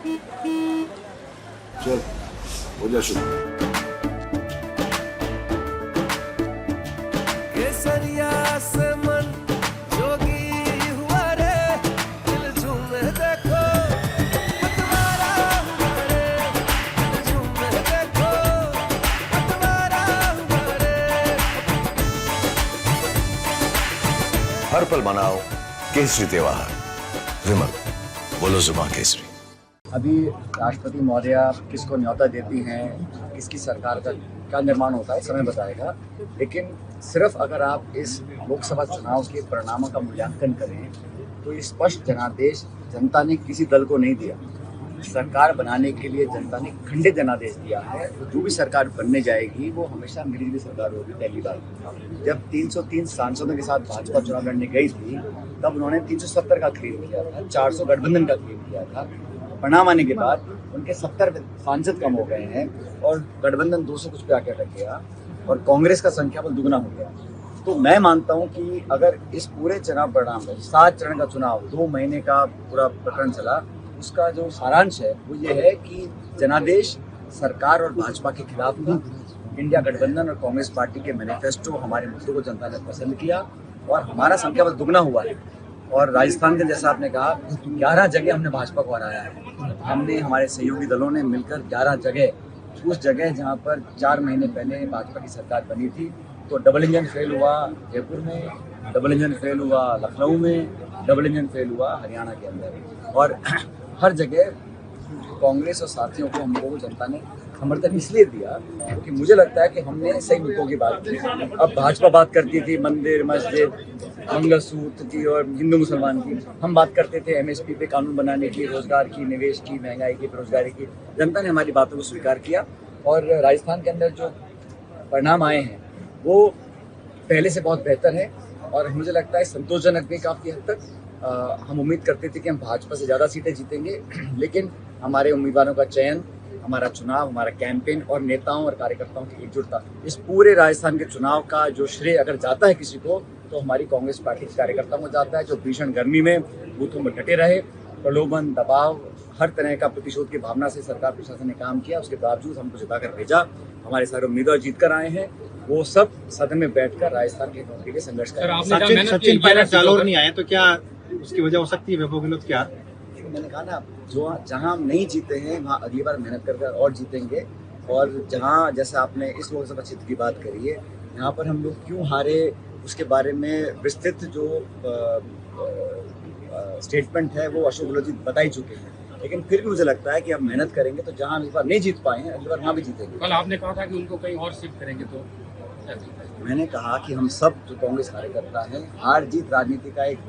चल हो जा शुरू। केसरिया से मन जोगी हुआ रे, दिल झूमे देखो पतवारा हुआ रे, दिल झूमे देखो पतवारा हुआ रे। हर पल मनाओ केसरी त्योहार। विमल, बोलो जुबान केसरी। अभी राष्ट्रपति महोदया किसको न्योता देती हैं, किसकी सरकार का क्या निर्माण होता है, समय बताएगा। लेकिन सिर्फ अगर आप इस लोकसभा चुनाव के परिणामों का मूल्यांकन करें तो ये स्पष्ट जनादेश जनता ने किसी दल को नहीं दिया। सरकार बनाने के लिए जनता ने खंडित जनादेश दिया है। तो जो भी सरकार बनने जाएगी वो हमेशा मिलीजुली सरकार होगी। पहली बार जब 303 सांसदों के साथ भाजपा चुनाव लड़ने गई थी तब उन्होंने 370 का क्लेम किया था, 400 गठबंधन का क्लेम किया था। परिणाम आने के बाद उनके 70 सांसद कम हो गए हैं और गठबंधन 200 कुछ पे आके अटक गया और कांग्रेस का संख्या बल दुगना हो गया। तो मैं मानता हूं कि अगर इस पूरे चुनाव परिणाम में 7 चरण का चुनाव 2 महीने का पूरा प्रकरण चला, उसका जो सारांश है वो ये है कि जनादेश सरकार और भाजपा के खिलाफ था। इंडिया गठबंधन और कांग्रेस पार्टी के मैनिफेस्टो, हमारे मुद्दों को जनता ने पसंद किया और हमारा संख्या बल दुगना हुआ है। और राजस्थान के जैसा आपने कहा 11 जगह हमने भाजपा को हराया है। हमने, हमारे सहयोगी दलों ने मिलकर 11 जगह, उस जगह जहां पर 4 महीने पहले भाजपा की सरकार बनी थी तो डबल इंजन फेल हुआ जयपुर में, डबल इंजन फेल हुआ लखनऊ में, डबल इंजन फेल हुआ हरियाणा के अंदर। और हर जगह कांग्रेस और साथियों को, हम लोगों को जनता ने समर्थन इसलिए दिया क्योंकि मुझे लगता है कि हमने सही मुद्दों की बात की। अब भाजपा बात करती थी मंदिर, मस्जिद, मंगलसूत्र की और हिंदू मुसलमान की, हम बात करते थे एमएसपी पे कानून बनाने की, रोजगार की, निवेश की, महंगाई की, बेरोजगारी की। जनता ने हमारी बातों को स्वीकार किया और राजस्थान के अंदर जो परिणाम आए हैं वो पहले से बहुत बेहतर है और मुझे लगता है संतोषजनक भी काफ़ी हद तक। हम उम्मीद करते थे कि हम भाजपा से ज़्यादा सीटें जीतेंगे, लेकिन हमारे उम्मीदवारों का चयन, हमारा चुनाव, हमारा कैंपेन और नेताओं और कार्यकर्ताओं की एकजुटता, इस पूरे राजस्थान के चुनाव का जो श्रेय अगर जाता है किसी को तो हमारी कांग्रेस पार्टी के कार्यकर्ताओं को जाता है, जो भीषण गर्मी में बूथों में डटे रहे, प्रलोभन, दबाव, हर तरह का प्रतिशोध की भावना से सरकार प्रशासन ने काम किया। उसके बावजूद हमको जिताकर भेजा, हमारे सारे उम्मीदवार जीत कर आए हैं। वो सब सदन में बैठकर राजस्थान के हितों के लिए संघर्ष कर रहे हैं। सचिन पायलट जालौर नहीं आए तो क्या उसकी वजह हो सकती है? वैभव गहलोत क्या? मैंने कहा ना, जो जहां हम नहीं जीते हैं वहां अगली बार मेहनत कर और जीतेंगे। और जहां, जैसे आपने इस लोकसभा क्षेत्र की बात करी है, यहाँ पर हम लोग क्यों हारे उसके बारे में विस्तृत जो स्टेटमेंट है वो अशोक गहलोत जी बता ही चुके हैं। लेकिन फिर भी मुझे लगता है कि अब मेहनत करेंगे तो जहां हम इस बार नहीं जीत पाए हैं अगली बार वहां भी जीतेंगे। कल आपने कहा था कि उनको कहीं और शिफ्ट करेंगे तो मैंने कहा कि हम सब जो कांग्रेस कार्यकर्ता हैं, हार जीत राजनीति का एक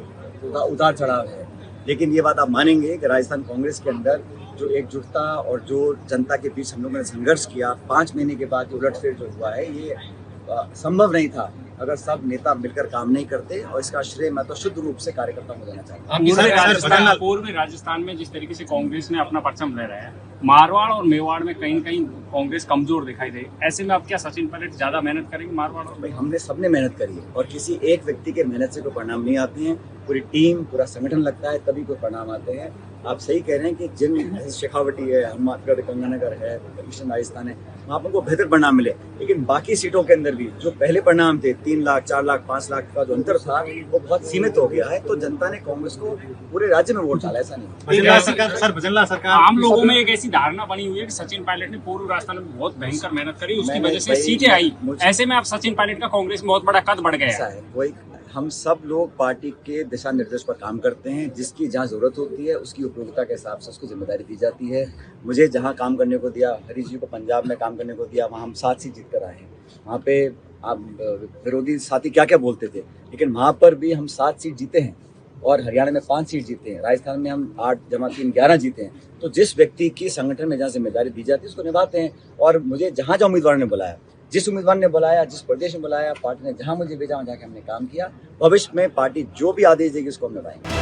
उतार चढ़ाव है, लेकिन ये बात आप मानेंगे कि राजस्थान कांग्रेस के अंदर जो एकजुटता और जो जनता के बीच हम लोगों ने संघर्ष किया, 5 महीने के बाद उलटफेर जो हुआ है ये संभव नहीं था अगर सब नेता मिलकर काम नहीं करते। और इसका श्रेय मैं तो शुद्ध रूप से कार्यकर्ताओं को देना चाहता हूँ। पूर्व में राजस्थान में जिस तरीके से कांग्रेस ने अपना परचम ले रहा है, मारवाड़ और मेवाड़ में कहीं कहीं कांग्रेस कमजोर दिखाई दे, ऐसे में अब क्या सचिन पायलट ज्यादा मेहनत करेंगे मारवाड़ और? भाई, हमने सबने मेहनत करी है और किसी एक व्यक्ति के मेहनत से कोई परिणाम नहीं आते हैं। पूरी टीम, पूरा संगठन लगता है तभी कोई परिणाम आते हैं। आप सही कह रहे हैं कि जिन शेखावटी है, हनुमानगढ़, गंगानगर है, ईस्टर्न राजस्थान है, वहाँ पर उनको बेहतर परिणाम मिले। लेकिन बाकी सीटों के अंदर भी जो पहले परिणाम थे, 3 लाख, 4 लाख, 5 लाख का जो अंतर था वो बहुत सीमित हो गया है। तो जनता ने कांग्रेस को पूरे राज्य में वोट डाला, ऐसा नहीं। भजनलाल सरकार आम लोगों में एक ऐसी धारणा बनी हुई है कि सचिन पायलट ने पूर्व राजस्थान में बहुत भयंकर मेहनत करी, उसकी वजह से सीटें आई। ऐसे में अब सचिन पायलट का कांग्रेस में बहुत बड़ा कद बढ़ गया है। वही, हम सब लोग पार्टी के दिशा निर्देश पर काम करते हैं। जिसकी जहाँ जरूरत होती है उसकी उपयोगिता के हिसाब से उसको जिम्मेदारी दी जाती है। मुझे जहाँ काम करने को दिया, हरीश जी को पंजाब में काम करने को दिया, वहाँ हम 7 सीट जीत कर आए हैं। वहाँ पे आप विरोधी साथी क्या क्या बोलते थे, लेकिन वहाँ पर भी हम 7 सीट जीते हैं और हरियाणा में 5 सीट जीते हैं। राजस्थान में हम 8 जमा 3 11 जीते हैं। तो जिस व्यक्ति की संगठन में जहाँ जिम्मेदारी दी जाती है उसको निभाते हैं। और मुझे जहाँ जहाँ उम्मीदवार ने बुलाया, जिस उम्मीदवार ने बुलाया, जिस प्रदेश में बुलाया, पार्टी ने जहां मुझे भेजा वहां जाके हमने काम किया। भविष्य में पार्टी जो भी आदेश देगी उसको हम निभाएंगे।